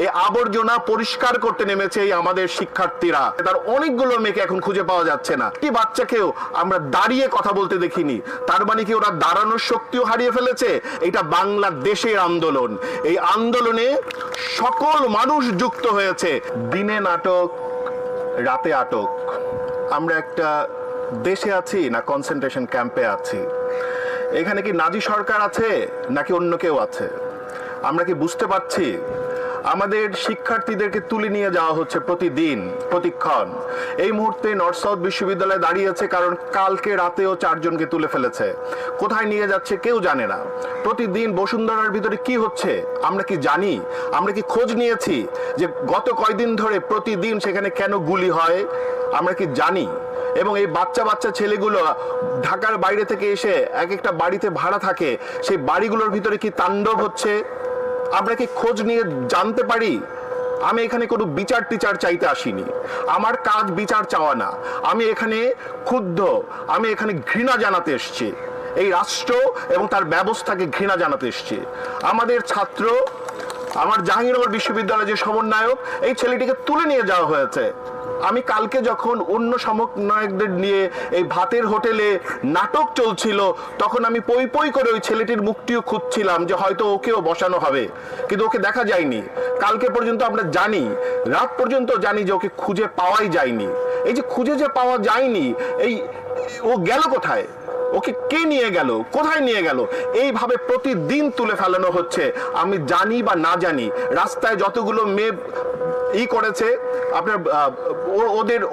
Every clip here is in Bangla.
এই আবর্জনা পরিষ্কার করতে নেমেছে এই আমাদের শিক্ষার্থীরা। তার অনেকগুলো মেয়েকে এখন খুঁজে পাওয়া যাচ্ছে না। কি বাচ্চাকেও আমরা দাঁড়িয়ে কথা বলতে দেখিনি। তার মানে কি ওরা দাঁড়ানোর শক্তিও হারিয়ে ফেলেছে? এটা বাংলাদেশের আন্দোলন। এই আন্দোলনে সকল মানুষ যুক্ত হয়েছে। দিনে নাটক, রাতে আটক। আমরা একটা দেশে আছি না কনসেন্ট্রেশন ক্যাম্পে আছি? এখানে কি নাজি সরকার আছে নাকি অন্য কেউ আছে? আমরা কি বুঝতে পারছি? আমাদের শিক্ষার্থীদেরকে তুলে নিয়ে যাওয়া হচ্ছে প্রতিদিন, প্রতিক্ষণ। এই মুহূর্তে নর্থ সাউথ বিশ্ববিদ্যালয়ে দাঁড়িয়েছে, কারণ কালকে রাতেও 4 জনকে তুলে ফেলেছে। কোথায় নিয়ে যাচ্ছে কেউ জানে না। প্রতিদিন বসুন্ধরার ভিতরে কি হচ্ছে আমরা কি জানি? আমরা কি খোঁজ নিয়েছি যে গত কয়দিন ধরে প্রতিদিন সেখানে কেন গুলি হয়? আমরা কি জানি? এবং এই বাচ্চা বাচ্চা ছেলেগুলো ঢাকার বাইরে থেকে এসে এক একটা বাড়িতে ভাড়া থাকে, সেই বাড়িগুলোর ভিতরে কি তাণ্ডব হচ্ছে আমরা কি খোঁজ নিয়ে জানতে পারি? আমি এখানে কোনো বিচার টিচার চাইতে আসিনি। আমার কাজ বিচার চাওয়া না। আমি এখানে ক্ষুব্ধ, আমি এখানে ঘৃণা জানাতে এসেছি। এই রাষ্ট্র এবং তার ব্যবস্থাকে ঘৃণা জানাতে এসেছি। আমাদের ছাত্র, আমার জাহাঙ্গীরনগর বিশ্ববিদ্যালয়ের যে সমন্বয়ক, এই ছেলেটিকে তুলে নিয়ে যাওয়া হয়েছে। আমি কালকে যখন অন্য সমন্বয়কদের নিয়ে এই ভাতের হোটেলে নাটক চলছিল, তখন আমি পই পই করে ওই ছেলেটির মুখটিও খুঁজছিলাম যে হয়তো ওকেও বসানো হবে, কিন্তু ওকে দেখা যায়নি। কালকে পর্যন্ত আমরা জানি, রাত পর্যন্ত জানি যে ওকে খুঁজে পাওয়াই যায়নি। এই যে খুঁজে যে পাওয়া যায়নি, ও গেল কোথায়? ওকে কে নিয়ে গেল? কোথায় নিয়ে গেল? এইভাবে প্রতিদিন তুলে ফেলানো হচ্ছে। আমি জানি বা না জানি, রাস্তায় যতগুলো মেয়ে করেছে, আপনার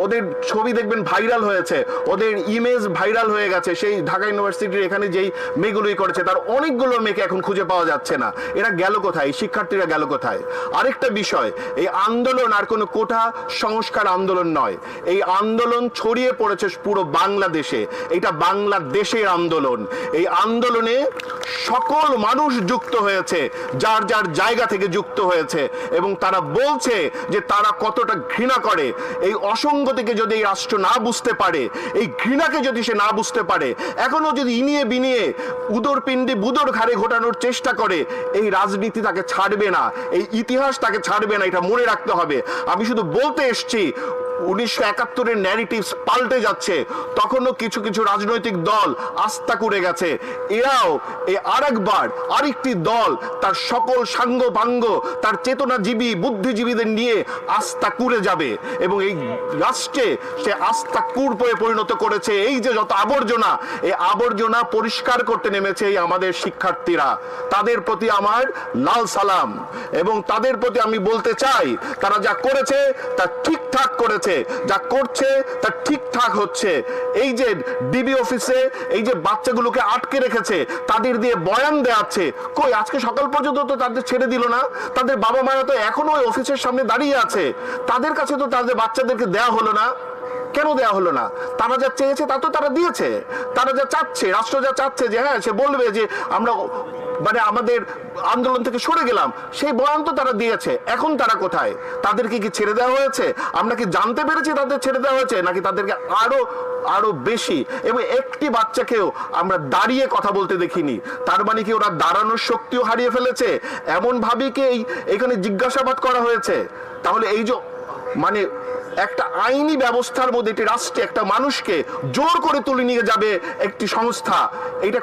ওদের ছবি দেখবেন ভাইরাল হয়েছে, ওদের ইমেজ ভাইরাল হয়ে গেছে। সেই ঢাকা ইউনিভার্সিটির এখানে যেই মেয়েগুলোই করেছে, তার অনেকগুলো মেয়েকে এখন খুঁজে পাওয়া যাচ্ছে না। এরা গেল কোথায়? শিক্ষার্থীরা গেল কোথায়? আরেকটা বিষয়, এই আন্দোলন আর কোনো কোটা সংস্কার আন্দোলন নয়। এই আন্দোলন ছড়িয়ে পড়েছে পুরো বাংলাদেশে। এটা বাংলাদেশের আন্দোলন। এই আন্দোলনে সকল মানুষ যুক্ত হয়েছে, যার যার জায়গা থেকে যুক্ত হয়েছে, এবং তারা বলছে যে তারা কতটা ঘৃণা করে। এই অসঙ্গতিকে যদি এই রাষ্ট্র না বুঝতে পারে, এই ঘৃণাকে যদি সে না বুঝতে পারে, এখনো যদি ইনিয়ে বিনিয়ে উদর পিণ্ডি বুদর ঘাড়ে ঘোটানোর চেষ্টা করে, এই রাজনীতি তাকে ছাড়বে না, এই ইতিহাস তাকে ছাড়বে না। এটা মনে রাখতে হবে। আমি শুধু বলতে এসছি, 1971-এর ন্যারেটিভস পাল্টে যাচ্ছে। তখনও কিছু কিছু রাজনৈতিক দল আস্থা করে গেছে। এরাও আরেকবার আরেকটি দল তার সকল সাঙ্গ পাঙ্গ, তার চেতনাজীবী বুদ্ধিজীবীদের নিয়ে আস্থা কুড়ে যাবে, এবং এই রাষ্ট্রে সে আস্থা কুড়ে পরিণত করেছে। এই যে যত আবর্জনা, এই আবর্জনা পরিষ্কার করতে নেমেছে এই আমাদের শিক্ষার্থীরা। তাদের প্রতি আমার লাল সালাম, এবং তাদের প্রতি আমি বলতে চাই, তারা যা করেছে তা ঠিকঠাক করেছে, যা করছে তা ঠিকঠাক হচ্ছে। এই যে ডিবি অফিসে এই যে বাচ্চাগুলোকে আটকে রেখেছে, তাদের দিয়ে বয়ান দেওয়াচ্ছে, কই আজকে সকাল পর্যন্ত তো তাদের ছেড়ে দিল না। তাদের বাবা মারা তো এখনো ওই অফিসের সামনে দাঁড়িয়ে আছে। তাদের কাছে তো তাদের বাচ্চাদেরকে দেয়া হলো না। কেন দেয়া হলো না? তারা যা চেয়েছে তা তো তারা দিয়েছে। তারা যা চাচ্ছে, রাষ্ট্র যা চাচ্ছে যে হ্যাঁ সে বলবে যে আমরা মানে আমাদের আন্দোলন থেকে সরে গেলাম, সেই বয়ান তো তারা দিয়েছে। এখন তারা কোথায়? তাদেরকে কি ছেড়ে দেওয়া হয়েছে? আমরা কি জানতে পেরেছি তাদের ছেড়ে দেওয়া হয়েছে, নাকি তাদেরকে আরো বেশি? এবং একটি বাচ্চাকেও আমরা দাঁড়িয়ে কথা বলতে দেখিনি। তার মানে কি ওরা দাঁড়ানোর শক্তিও হারিয়ে ফেলেছে? এমন ভাবে কি এখানে জিজ্ঞাসাবাদ করা হয়েছে? তাহলে এই যে মানে একটা আইনি ব্যবস্থার মধ্যে একটি রাষ্ট্রে একটা মানুষকে জোর করে তুলে নিয়ে যাবে একটি সংস্থা, এটা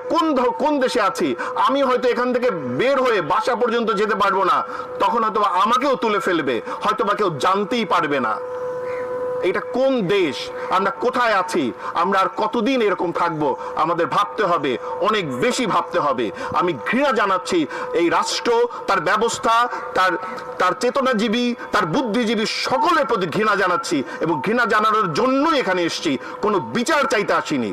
কোন দেশে আছি? আমি হয়তো এখান থেকে বের হয়ে বাসা পর্যন্ত যেতে পারবো না, তখন হয়তো আমাকেও তুলে ফেলবে, হয়তো বা কেউ জানতেই পারবে না। এটা কোন দেশ? আমরা কোথায় আছি? আমরা আর কতদিন এরকম থাকবো? আমাদের ভাবতে হবে, অনেক বেশি ভাবতে হবে। আমি ঘৃণা জানাচ্ছি এই রাষ্ট্র, তার ব্যবস্থা, তার চেতনাজীবী, তার বুদ্ধিজীবী সকলের প্রতি ঘৃণা জানাচ্ছি, এবং ঘৃণা জানানোর জন্যই এখানে এসেছি। কোনো বিচার চাইতে আসিনি।